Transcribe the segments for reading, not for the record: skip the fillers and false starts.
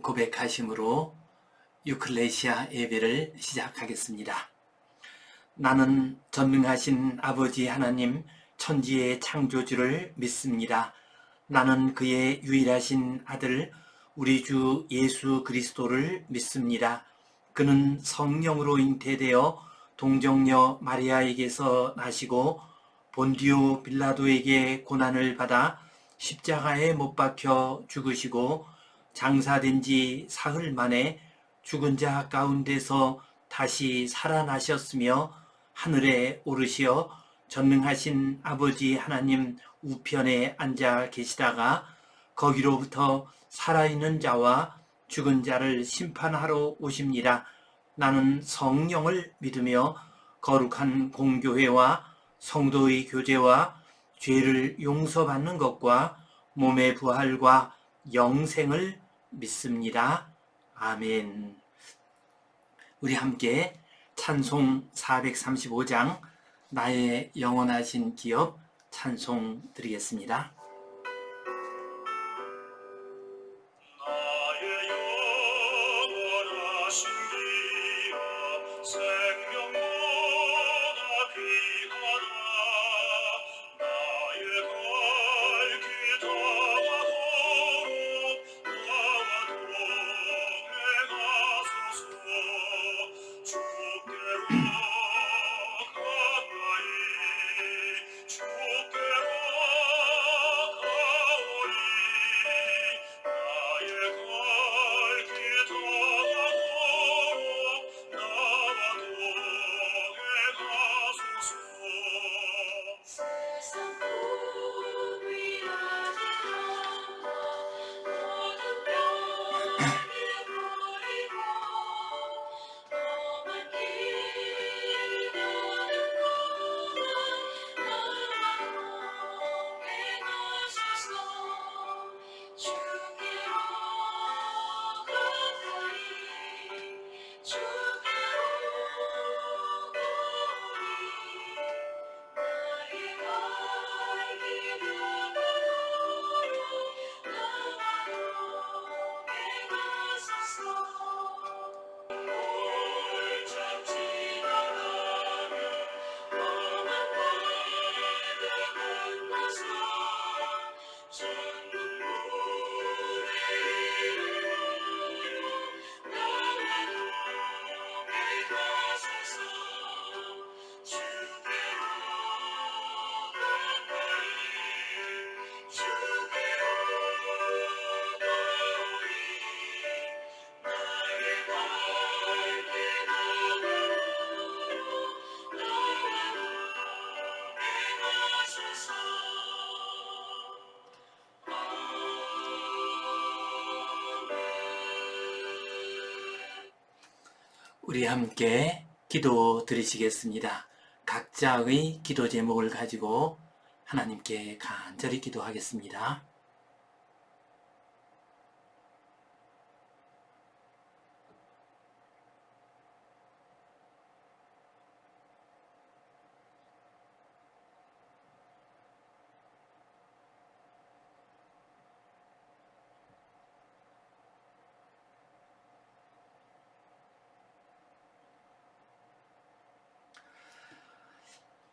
고백하심으로 유클레시아 예배를 시작하겠습니다. 나는 전능하신 아버지 하나님 천지의 창조주를 믿습니다. 나는 그의 유일하신 아들 우리 주 예수 그리스도를 믿습니다. 그는 성령으로 잉태되어 동정녀 마리아에게서 나시고 본디오 빌라도에게 고난을 받아 십자가에 못 박혀 죽으시고 장사된 지 사흘 만에 죽은 자 가운데서 다시 살아나셨으며 하늘에 오르시어 전능하신 아버지 하나님 우편에 앉아 계시다가 거기로부터 살아있는 자와 죽은 자를 심판하러 오십니다. 나는 성령을 믿으며 거룩한 공교회와 성도의 교제와 죄를 용서받는 것과 몸의 부활과 영생을 믿습니다. 아멘. 우리 함께 찬송 435장 나의 영원하신 기업 찬송 드리겠습니다. 나의 영원하신 기업 생명보다 귀하다. 나의 갈 기도하도록 나와 동행하소서. 주께로 가까이 주께로 가오리. 나의 갈 기도하도록 나와 동행하소서. 세상 꿈 이루어지는 모든 별을 버리고 험한 길 가는 동안 나와 동행하소서. 주께로 가까이 주께로 가오리. 나의 갈 기도하도록 나와 동행하소서. 뭘 잡지 말라며 험한 바다 건너서 젖는 물에 이르러 나와 동행하소서. 주께로 가까이 주께로 가오리. 나의 갈 기도하도록 나와 동행하소서. 우리 함께 기도 드리시겠습니다. 각자의 기도 제목을 가지고 하나님께 간절히 기도하겠습니다.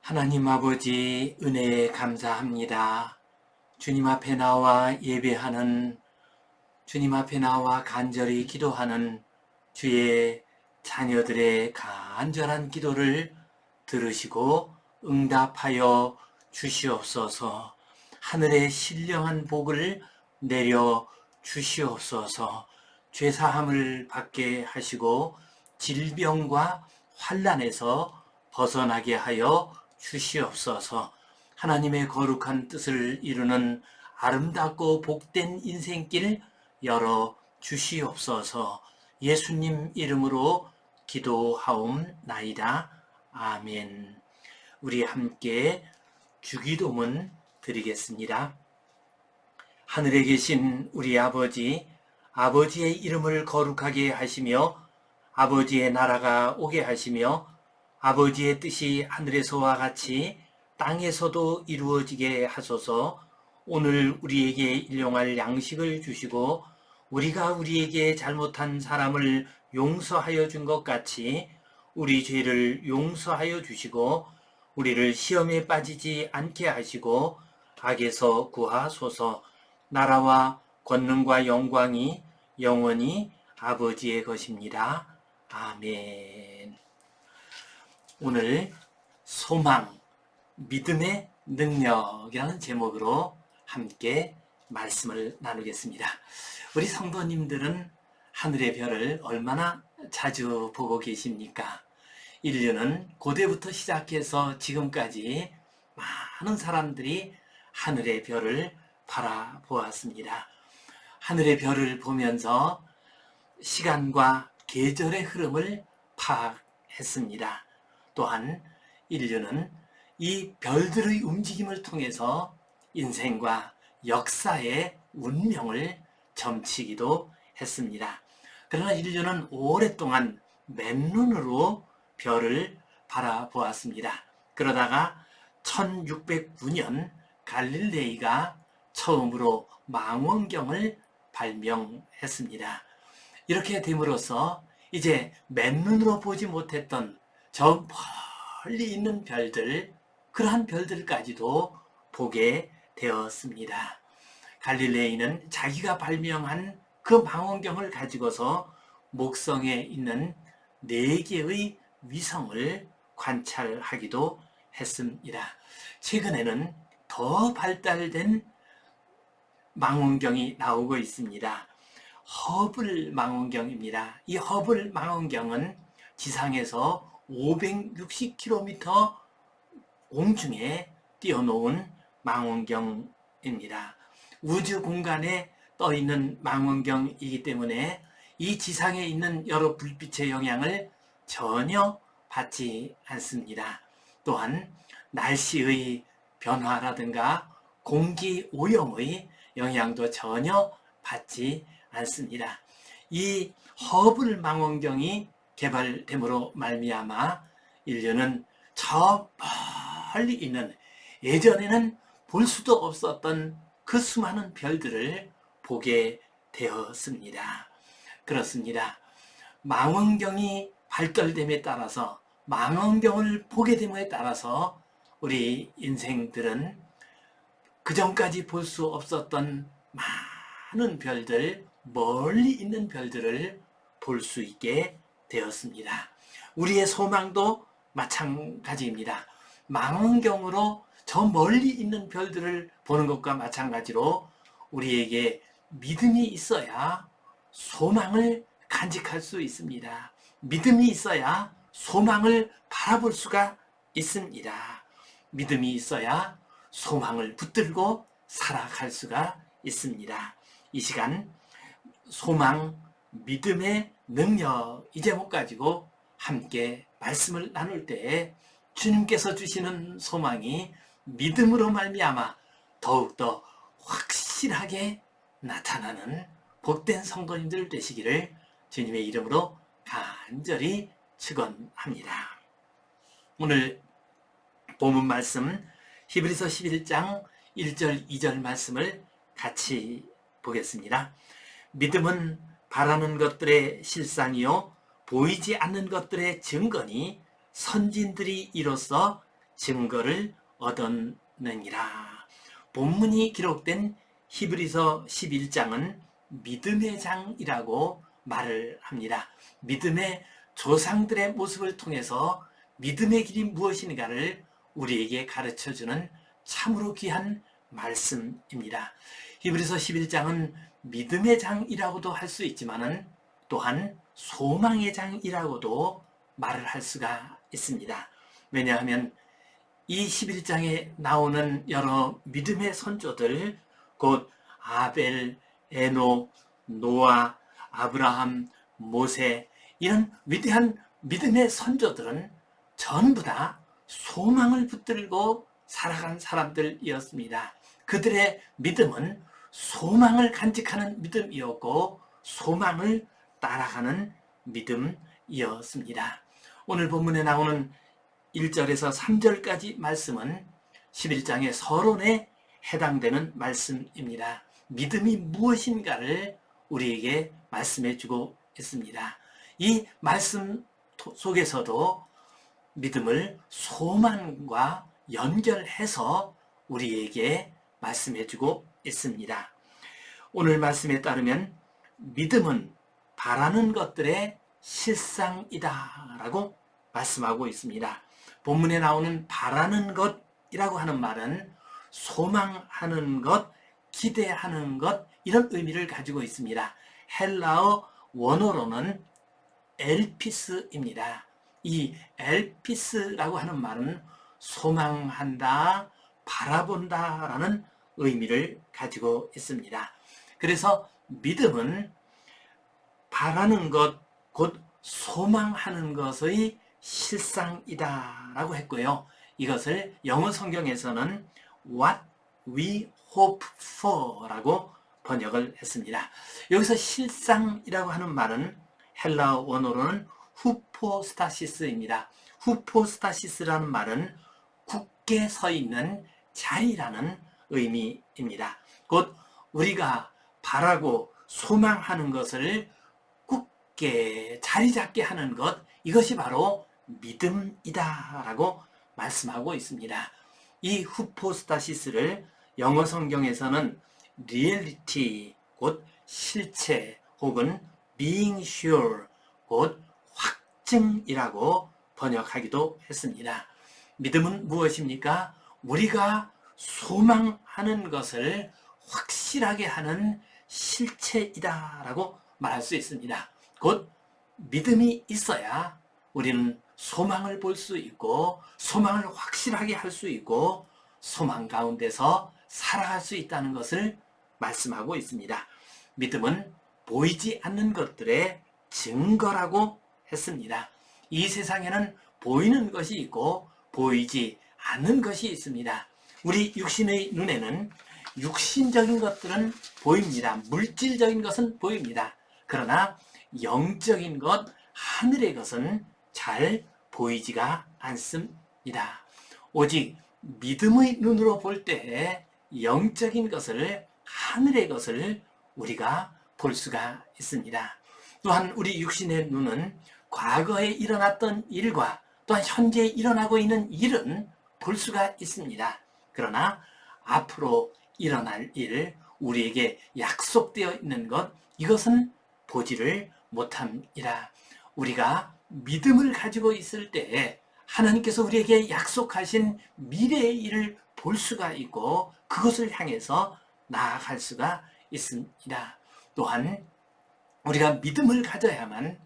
하나님 아버지 은혜에 감사합니다. 주님 앞에 나와 예배하는, 주님 앞에 나와 간절히 기도하는 주의 자녀들의 간절한 기도를 들으시고 응답하여 주시옵소서. 하늘의 신령한 복을 내려 주시옵소서. 죄사함을 받게 하시고 질병과 환난에서 벗어나게 하여 주시옵소서. 하나님의 거룩한 뜻을 이루는 아름답고 복된 인생길 열어 주시옵소서. 예수님 이름으로 기도하옵나이다. 아멘. 우리 함께 주기도문 드리겠습니다. 하늘에 계신 우리 아버지, 아버지의 이름을 거룩하게 하시며 아버지의 나라가 오게 하시며 아버지의 뜻이 하늘에서와 같이 땅에서도 이루어지게 하소서. 오늘 우리에게 일용할 양식을 주시고 우리가 우리에게 잘못한 사람을 용서하여 준 것 같이 우리 죄를 용서하여 주시고 우리를 시험에 빠지지 않게 하시고 악에서 구하소서. 나라와 권능과 영광이 영원히 아버지의 것입니다. 아멘. 오늘 소망, 믿음의 능력이라는 제목으로 함께 말씀을 나누겠습니다. 우리 성도님들은 하늘의 별을 얼마나 자주 보고 계십니까? 인류는 고대부터 시작해서 지금까지 많은 사람들이 하늘의 별을 바라보았습니다. 하늘의 별을 보면서 시간과 계절의 흐름을 파악했습니다. 또한 인류는 이 별들의 움직임을 통해서 인생과 역사의 운명을 점치기도 했습니다. 그러나 인류는 오랫동안 맨눈으로 별을 바라보았습니다. 그러다가 1609년 갈릴레이가 처음으로 망원경을 발명했습니다. 이렇게 됨으로써 이제 맨눈으로 보지 못했던 저 멀리 있는 별들, 그러한 별들까지도 보게 되었습니다. 갈릴레이는 자기가 발명한 그 망원경을 가지고서 목성에 있는 4개의 위성을 관찰하기도 했습니다. 최근에는 더 발달된 망원경이 나오고 있습니다. 허블 망원경입니다. 이 허블 망원경은 지상에서 560km 공중에 띄워놓은 망원경입니다. 우주 공간에 떠 있는 망원경이기 때문에 이 지상에 있는 여러 불빛의 영향을 전혀 받지 않습니다. 또한 날씨의 변화라든가 공기 오염의 영향도 전혀 받지 않습니다. 이 허블 망원경이 개발됨으로 말미암아 인류는 저 멀리 있는, 예전에는 볼 수도 없었던 그 수많은 별들을 보게 되었습니다. 그렇습니다. 망원경이 발달됨에 따라서, 망원경을 보게 됨에 따라서 우리 인생들은 그전까지 볼 수 없었던 많은 별들, 멀리 있는 별들을 볼 수 있게 되었습니다. 우리의 소망도 마찬가지입니다. 망원경으로 저 멀리 있는 별들을 보는 것과 마찬가지로 우리에게 믿음이 있어야 소망을 간직할 수 있습니다. 믿음이 있어야 소망을 바라볼 수가 있습니다. 믿음이 있어야 소망을 붙들고 살아갈 수가 있습니다. 이 시간 소망, 믿음의 능력, 이 제목 가지고 함께 말씀을 나눌 때에 주님께서 주시는 소망이 믿음으로 말미암아 더욱더 확실하게 나타나는 복된 성도님들 되시기를 주님의 이름으로 간절히 축원합니다. 오늘 본문 말씀 히브리서 11장 1절 2절 말씀을 같이 보겠습니다. 믿음은 바라는 것들의 실상이요 보이지 않는 것들의 증거니 선진들이 이로써 증거를 얻었느니라. 본문이 기록된 히브리서 11장은 믿음의 장이라고 말을 합니다. 믿음의 조상들의 모습을 통해서 믿음의 길이 무엇인가를 우리에게 가르쳐주는 참으로 귀한 말씀입니다. 히브리서 11장은 믿음의 장이라고도 할 수 있지만은 또한 소망의 장이라고도 말을 할 수가 있습니다. 왜냐하면 이 11장에 나오는 여러 믿음의 선조들, 곧 아벨, 에녹, 노아, 아브라함, 모세, 이런 위대한 믿음의 선조들은 전부 다 소망을 붙들고 살아간 사람들이었습니다. 그들의 믿음은 소망을 간직하는 믿음이었고 소망을 따라가는 믿음이었습니다. 오늘 본문에 나오는 1절에서 3절까지 말씀은 11장의 서론에 해당되는 말씀입니다. 믿음이 무엇인가를 우리에게 말씀해 주고 있습니다. 이 말씀 속에서도 믿음을 소망과 연결해서 우리에게 말씀해 주고 있습니다. 오늘 말씀에 따르면 믿음은 바라는 것들의 실상이다 라고 말씀하고 있습니다. 본문에 나오는 바라는 것이라고 하는 말은 소망하는 것, 기대하는 것, 이런 의미를 가지고 있습니다. 헬라어 원어로는 엘피스입니다. 이 엘피스라고 하는 말은 소망한다, 바라본다 라는 의미를 가지고 있습니다. 그래서 믿음은 바라는 것, 곧 소망하는 것의 실상이다 라고 했고요. 이것을 영어 성경에서는 What we hope for 라고 번역을 했습니다. 여기서 실상이라고 하는 말은 헬라어 원어로는 후포스타시스입니다. 후포스타시스라는 말은 굳게 서 있는 자리라는 의미입니다. 곧 우리가 바라고 소망하는 것을 굳게 자리 잡게 하는 것, 이것이 바로 믿음이다 라고 말씀하고 있습니다. 이 후포스타시스를 영어 성경에서는 reality, 곧 실체, 혹은 being sure, 곧 확증이라고 번역하기도 했습니다. 믿음은 무엇입니까? 우리가 소망하는 것을 확실하게 하는 실체이다 라고 말할 수 있습니다. 곧 믿음이 있어야 우리는 소망을 볼 수 있고 소망을 확실하게 할 수 있고 소망 가운데서 살아갈 수 있다는 것을 말씀하고 있습니다. 믿음은 보이지 않는 것들의 증거라고 했습니다. 이 세상에는 보이는 것이 있고 보이지 않는 것이 있습니다. 우리 육신의 눈에는 육신적인 것들은 보입니다. 물질적인 것은 보입니다. 그러나 영적인 것, 하늘의 것은 잘 보이지가 않습니다. 오직 믿음의 눈으로 볼 때 영적인 것을, 하늘의 것을 우리가 볼 수가 있습니다. 또한 우리 육신의 눈은 과거에 일어났던 일과 또한 현재 일어나고 있는 일은 볼 수가 있습니다. 그러나 앞으로 일어날 일, 우리에게 약속되어 있는 것, 이것은 보지를 못합니다. 우리가 믿음을 가지고 있을 때 하나님께서 우리에게 약속하신 미래의 일을 볼 수가 있고 그것을 향해서 나아갈 수가 있습니다. 또한 우리가 믿음을 가져야만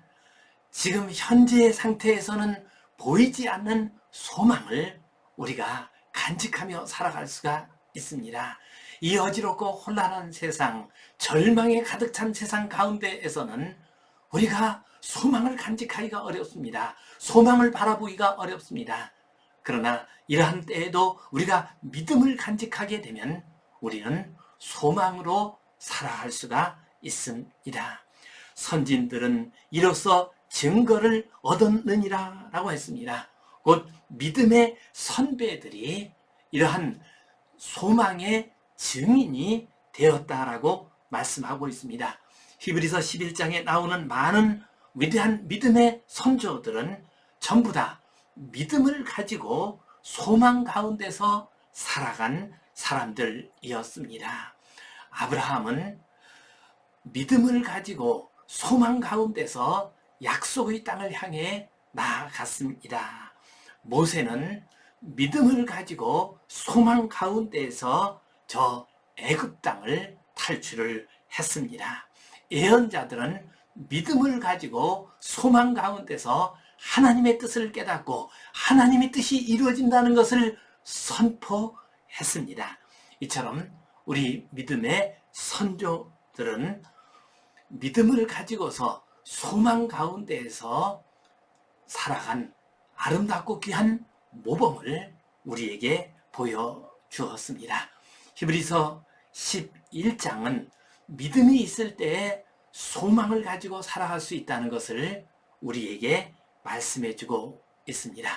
지금 현재의 상태에서는 보이지 않는 소망을 우리가 간직하며 살아갈 수가 있습니다. 이 어지럽고 혼란한 세상, 절망에 가득 찬 세상 가운데에서는 우리가 소망을 간직하기가 어렵습니다. 소망을 바라보기가 어렵습니다. 그러나 이러한 때에도 우리가 믿음을 간직하게 되면 우리는 소망으로 살아갈 수가 있습니다. 선진들은 이로써 증거를 얻었느니라 라고 했습니다. 곧 믿음의 선배들이 이러한 소망의 증인이 되었다라고 말씀하고 있습니다. 히브리서 11장에 나오는 많은 위대한 믿음의 선조들은 전부 다 믿음을 가지고 소망 가운데서 살아간 사람들이었습니다. 아브라함은 믿음을 가지고 소망 가운데서 약속의 땅을 향해 나아갔습니다. 모세는 믿음을 가지고 소망 가운데에서 저 애굽 땅을 탈출을 했습니다. 예언자들은 믿음을 가지고 소망 가운데서 하나님의 뜻을 깨닫고 하나님의 뜻이 이루어진다는 것을 선포했습니다. 이처럼 우리 믿음의 선조들은 믿음을 가지고서 소망 가운데에서 살아간 아름답고 귀한 모범을 우리에게 보여주었습니다. 히브리서 11장은 믿음이 있을 때 소망을 가지고 살아갈 수 있다는 것을 우리에게 말씀해주고 있습니다.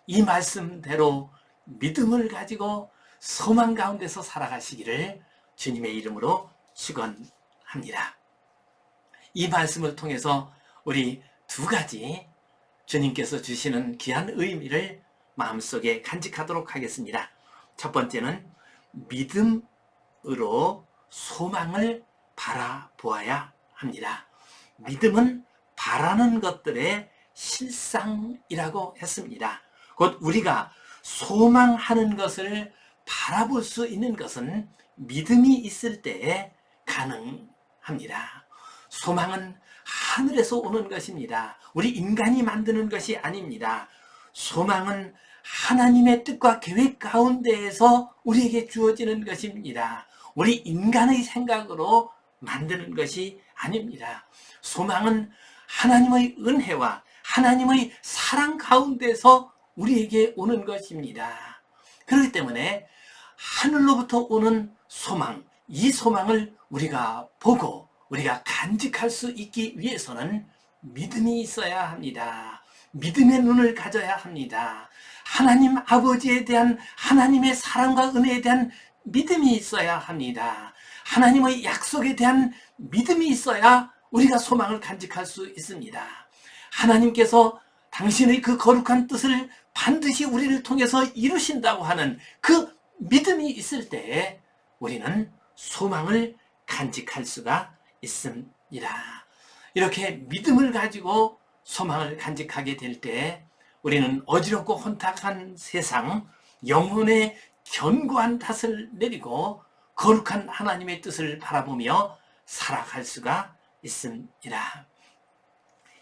이 말씀대로 믿음을 가지고 소망 가운데서 살아가시기를 주님의 이름으로 축원합니다. 이 말씀을 통해서 우리 두 가지 주님께서 주시는 귀한 의미를 마음속에 간직하도록 하겠습니다. 첫 번째는 믿음으로 소망을 바라보아야 합니다. 믿음은 바라는 것들의 실상이라고 했습니다. 곧 우리가 소망하는 것을 바라볼 수 있는 것은 믿음이 있을 때에 가능합니다. 소망은 하늘에서 오는 것입니다. 우리 인간이 만드는 것이 아닙니다. 소망은 하나님의 뜻과 계획 가운데에서 우리에게 주어지는 것입니다. 우리 인간의 생각으로 만드는 것이 아닙니다. 소망은 하나님의 은혜와 하나님의 사랑 가운데서 우리에게 오는 것입니다. 그렇기 때문에 하늘로부터 오는 소망, 이 소망을 우리가 보고 우리가 간직할 수 있기 위해서는 믿음이 있어야 합니다. 믿음의 눈을 가져야 합니다. 하나님 아버지에 대한 하나님의 사랑과 은혜에 대한 믿음이 있어야 합니다. 하나님의 약속에 대한 믿음이 있어야 우리가 소망을 간직할 수 있습니다. 하나님께서 당신의 그 거룩한 뜻을 반드시 우리를 통해서 이루신다고 하는 그 믿음이 있을 때에 우리는 소망을 간직할 수가 있습니다. 이렇게 믿음을 가지고 소망을 간직하게 될 때 우리는 어지럽고 혼탁한 세상, 영혼의 견고한 탓을 내리고 거룩한 하나님의 뜻을 바라보며 살아갈 수가 있습니다.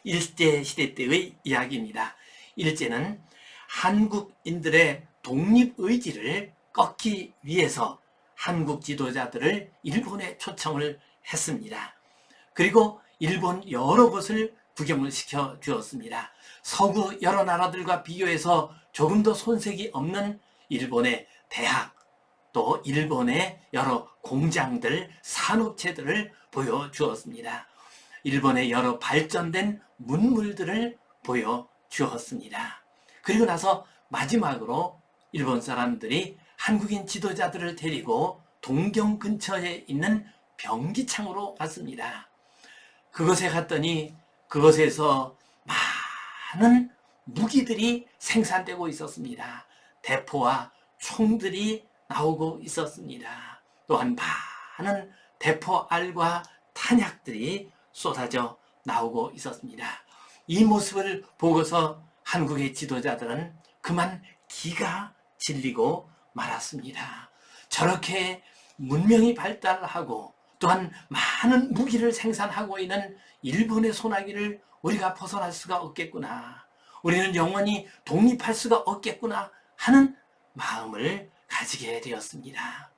일제 시대 때의 이야기입니다. 일제는 한국인들의 독립의지를 꺾기 위해서 한국 지도자들을 일본에 초청을 했습니다. 그리고 일본 여러 곳을 구경을 시켜 주었습니다. 서구 여러 나라들과 비교해서 조금 더 손색이 없는 일본의 대학, 또 일본의 여러 공장들, 산업체들을 보여주었습니다. 일본의 여러 발전된 문물들을 보여주었습니다. 그리고 나서 마지막으로 일본 사람들이 한국인 지도자들을 데리고 동경 근처에 있는 병기창으로 갔습니다. 그곳에 갔더니 그곳에서 많은 무기들이 생산되고 있었습니다. 대포와 총들이 나오고 있었습니다. 또한 많은 대포알과 탄약들이 쏟아져 나오고 있었습니다. 이 모습을 보고서 한국의 지도자들은 그만 기가 질리고 말았습니다. 저렇게 문명이 발달하고 또한 많은 무기를 생산하고 있는 일본의 소나기를 우리가 벗어날 수가 없겠구나. 우리는 영원히 독립할 수가 없겠구나 하는 마음을 가지게 되었습니다.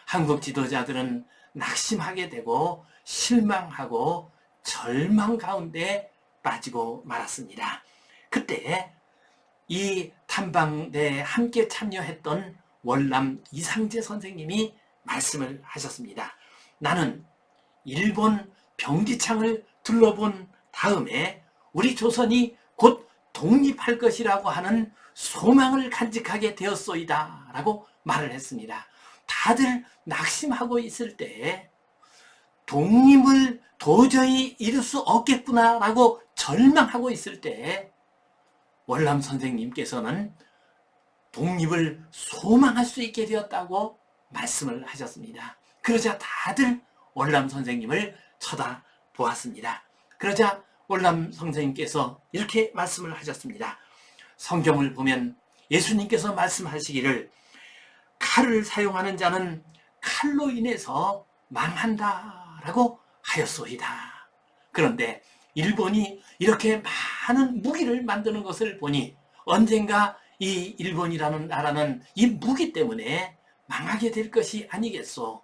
한국 지도자들은 낙심하게 되고 실망하고 절망 가운데 빠지고 말았습니다. 그때 이 탐방대에 함께 참여했던 월남 이상재 선생님이 말씀을 하셨습니다. 나는 일본 병기창을 둘러본 다음에 우리 조선이 곧 독립할 것이라고 하는 소망을 간직하게 되었소이다 라고 말을 했습니다. 다들 낙심하고 있을 때 독립을 도저히 이룰 수 없겠구나 라고 절망하고 있을 때 월남 선생님께서는 독립을 소망할 수 있게 되었다고 말씀을 하셨습니다. 그러자 다들 월남 선생님을 쳐다보았습니다. 그러자 월남 선생님께서 이렇게 말씀을 하셨습니다. 성경을 보면 예수님께서 말씀하시기를 칼을 사용하는 자는 칼로 인해서 망한다 라고 하였소이다. 그런데 일본이 이렇게 많은 무기를 만드는 것을 보니 언젠가 이 일본이라는 나라는 이 무기 때문에 망하게 될 것이 아니겠소.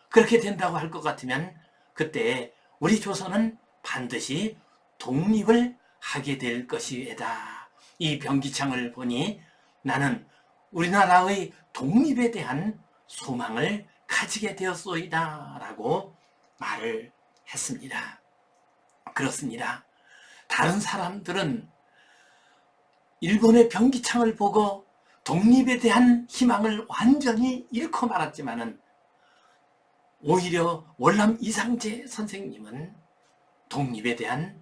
그렇게 된다고 할 것 같으면 그때 우리 조선은 반드시 독립을 하게 될 것이다. 이 병기창을 보니 나는 우리나라의 독립에 대한 소망을 가지게 되었소이다 라고 말을 했습니다. 그렇습니다. 다른 사람들은 일본의 병기창을 보고 독립에 대한 희망을 완전히 잃고 말았지만은 오히려 월남 이상재 선생님은 독립에 대한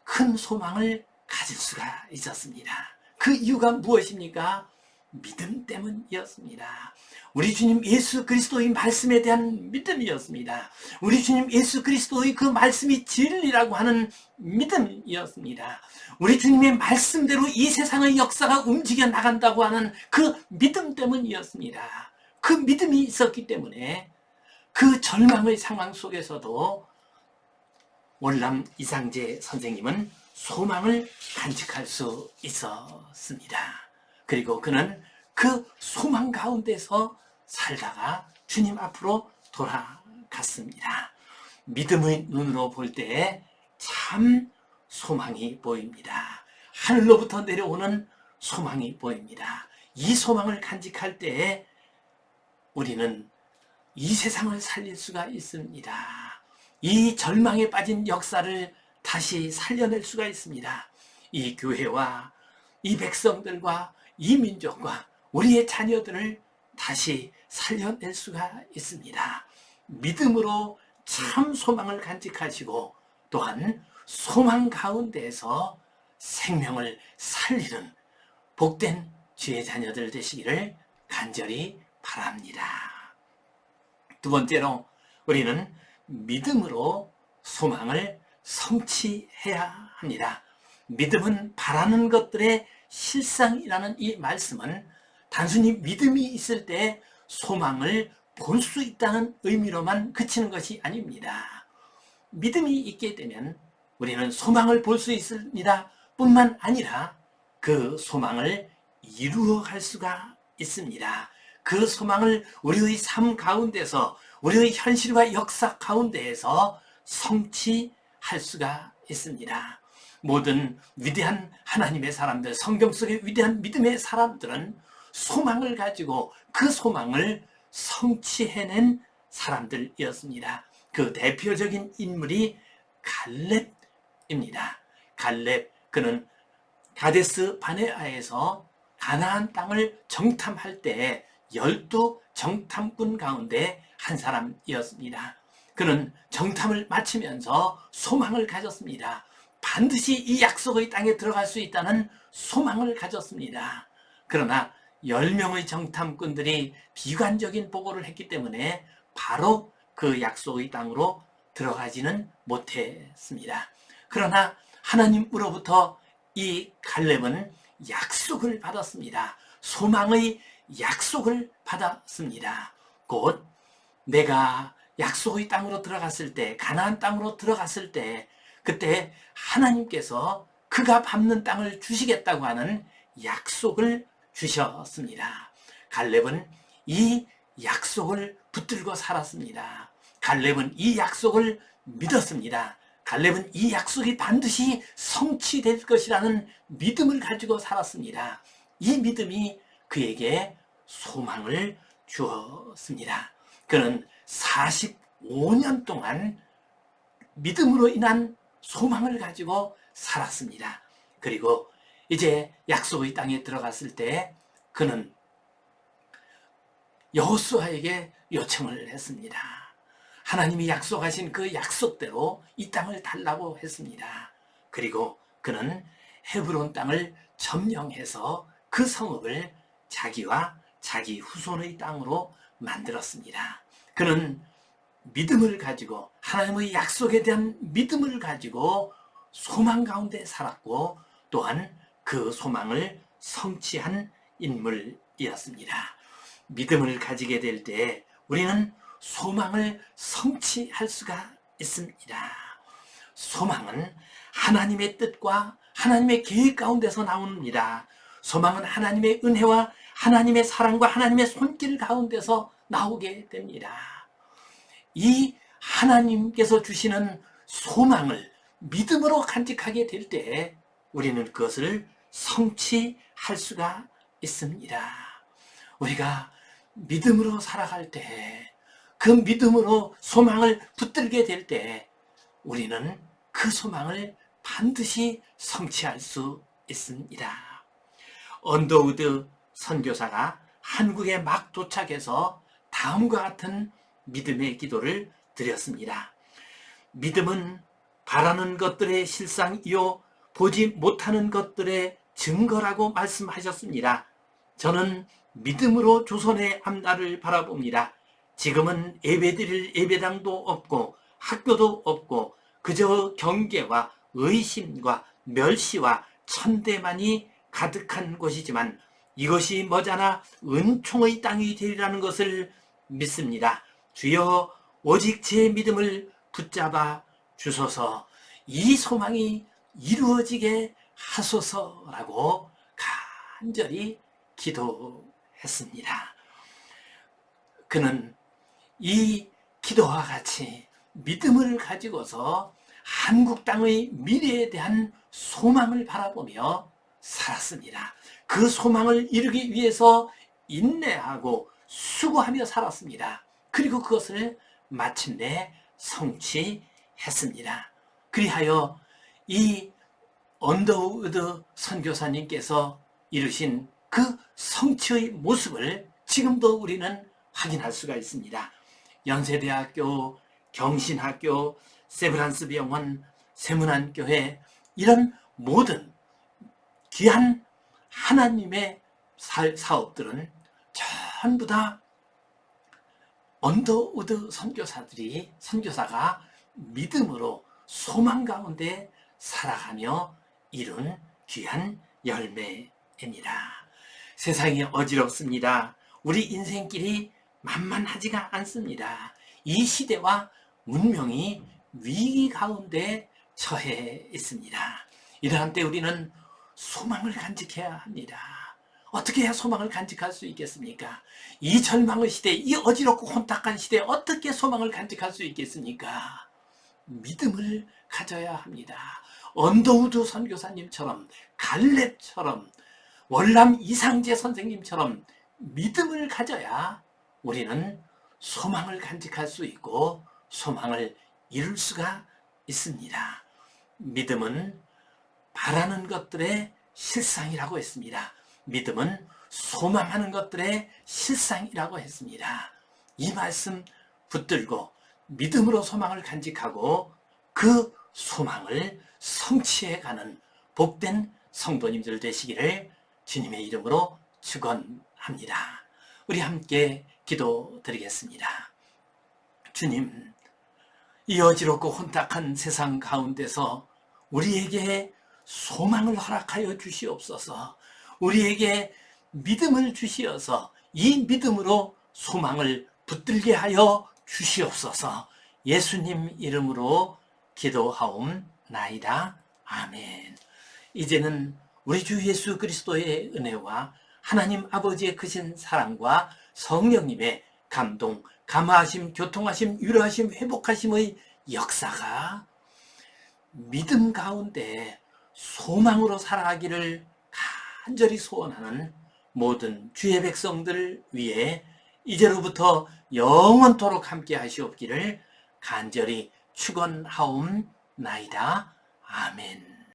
큰 소망을 가질 수가 있었습니다. 그 이유가 무엇입니까? 믿음 때문이었습니다. 우리 주님 예수 그리스도의 말씀에 대한 믿음이었습니다. 우리 주님 예수 그리스도의 그 말씀이 진리라고 하는 믿음이었습니다. 우리 주님의 말씀대로 이 세상의 역사가 움직여 나간다고 하는 그 믿음 때문이었습니다. 그 믿음이 있었기 때문에 그 절망의 상황 속에서도 월남 이상재 선생님은 소망을 간직할 수 있었습니다. 그리고 그는 그 소망 가운데서 살다가 주님 앞으로 돌아갔습니다. 믿음의 눈으로 볼 때 참 소망이 보입니다. 하늘로부터 내려오는 소망이 보입니다. 이 소망을 간직할 때에 우리는 이 세상을 살릴 수가 있습니다. 이 절망에 빠진 역사를 다시 살려낼 수가 있습니다. 이 교회와 이 백성들과 이 민족과 우리의 자녀들을 다시 살려낼 수가 있습니다. 믿음으로 참 소망을 간직하시고 또한 소망 가운데에서 생명을 살리는 복된 주의 자녀들 되시기를 간절히 바랍니다. 두 번째로 우리는 믿음으로 소망을 성취해야 합니다. 믿음은 바라는 것들의 실상이라는 이 말씀은 단순히 믿음이 있을 때 소망을 볼 수 있다는 의미로만 그치는 것이 아닙니다. 믿음이 있게 되면 우리는 소망을 볼 수 있습니다. 뿐만 아니라 그 소망을 이루어갈 수가 있습니다. 그 소망을 우리의 삶 가운데서 우리의 현실과 역사 가운데에서 성취할 수가 있습니다. 모든 위대한 하나님의 사람들, 성경 속의 위대한 믿음의 사람들은 소망을 가지고 그 소망을 성취해낸 사람들이었습니다. 그 대표적인 인물이 갈렙입니다. 갈렙, 그는 가데스 바네아에서 가나안 땅을 정탐할 때 12 정탐꾼 가운데 한 사람이었습니다. 그는 정탐을 마치면서 소망을 가졌습니다. 반드시 이 약속의 땅에 들어갈 수 있다는 소망을 가졌습니다. 그러나 10명의 정탐꾼들이 비관적인 보고를 했기 때문에 바로 그 약속의 땅으로 들어가지는 못했습니다. 그러나 하나님으로부터 이 갈렙은 약속을 받았습니다. 소망의 약속을 받았습니다. 곧 내가 약속의 땅으로 들어갔을 때, 가나안 땅으로 들어갔을 때 그때 하나님께서 그가 밟는 땅을 주시겠다고 하는 약속을 주셨습니다. 갈렙은 이 약속을 붙들고 살았습니다. 갈렙은 이 약속을 믿었습니다. 갈렙은 이 약속이 반드시 성취될 것이라는 믿음을 가지고 살았습니다. 이 믿음이 그에게 소망을 주었습니다. 그는 45년 동안 믿음으로 인한 소망을 가지고 살았습니다. 그리고 이제 약속의 땅에 들어갔을 때 그는 여호수아에게 요청을 했습니다. 하나님이 약속하신 그 약속대로 이 땅을 달라고 했습니다. 그리고 그는 헤브론 땅을 점령해서 그 성읍을 자기와 자기 후손의 땅으로 만들었습니다. 그는 믿음을 가지고 하나님의 약속에 대한 믿음을 가지고 소망 가운데 살았고 또한 그 소망을 성취한 인물이었습니다. 믿음을 가지게 될 때 우리는 소망을 성취할 수가 있습니다. 소망은 하나님의 뜻과 하나님의 계획 가운데서 나옵니다. 소망은 하나님의 은혜와 하나님의 사랑과 하나님의 손길 가운데서 나오게 됩니다. 이 하나님께서 주시는 소망을 믿음으로 간직하게 될 때 우리는 그것을 성취할 수가 있습니다. 우리가 믿음으로 살아갈 때, 그 믿음으로 소망을 붙들게 될 때 우리는 그 소망을 반드시 성취할 수 있습니다. 언더우드 선교사가 한국에 막 도착해서 다음과 같은 믿음의 기도를 드렸습니다. 믿음은 바라는 것들의 실상이요 보지 못하는 것들의 증거라고 말씀하셨습니다. 저는 믿음으로 조선의 앞날을 바라봅니다. 지금은 예배드릴 예배당도 없고 학교도 없고 그저 경계와 의심과 멸시와 천대만이 가득한 곳이지만 이것이 머지않아 은총의 땅이 되리라는 것을 믿습니다. 주여 오직 제 믿음을 붙잡아 주소서, 이 소망이 이루어지게 하소서라고 간절히 기도했습니다. 그는 이 기도와 같이 믿음을 가지고서 한국 땅의 미래에 대한 소망을 바라보며 살았습니다. 그 소망을 이루기 위해서 인내하고 수고하며 살았습니다. 그리고 그것을 마침내 성취했습니다. 그리하여 이 언더우드 선교사님께서 이루신 그 성취의 모습을 지금도 우리는 확인할 수가 있습니다. 연세대학교, 경신학교, 세브란스 병원, 세문안교회, 이런 모든 귀한 하나님의 사업들은 전부 다 언더우드 선교사가 믿음으로 소망 가운데 살아가며 이룬 귀한 열매입니다. 세상이 어지럽습니다. 우리 인생길이 만만하지가 않습니다. 이 시대와 문명이 위기 가운데 처해 있습니다. 이러한 때 우리는 소망을 간직해야 합니다. 어떻게 해야 소망을 간직할 수 있겠습니까? 이 절망의 시대, 이 어지럽고 혼탁한 시대에 어떻게 소망을 간직할 수 있겠습니까? 믿음을 가져야 합니다. 언더우드 선교사님처럼, 갈렙처럼, 월남 이상재 선생님처럼 믿음을 가져야 우리는 소망을 간직할 수 있고 소망을 이룰 수가 있습니다. 믿음은 바라는 것들의 실상이라고 했습니다. 믿음은 소망하는 것들의 실상이라고 했습니다. 이 말씀 붙들고 믿음으로 소망을 간직하고 그 소망을 성취해가는 복된 성도님들 되시기를 주님의 이름으로 축원합니다. 우리 함께 기도드리겠습니다. 주님, 이 어지럽고 혼탁한 세상 가운데서 우리에게 소망을 허락하여 주시옵소서. 우리에게 믿음을 주시어서 이 믿음으로 소망을 붙들게 하여 주시옵소서. 예수님 이름으로 기도하옵나이다. 아멘. 이제는 우리 주 예수 그리스도의 은혜와 하나님 아버지의 크신 사랑과 성령님의 감동, 감화하심, 교통하심, 위로하심, 회복하심의 역사가 믿음 가운데 소망으로 살아가기를 간절히 소원하는 모든 주의 백성들 위해 이제로부터 영원토록 함께 하시옵기를 간절히 축원하옵나이다. 아멘.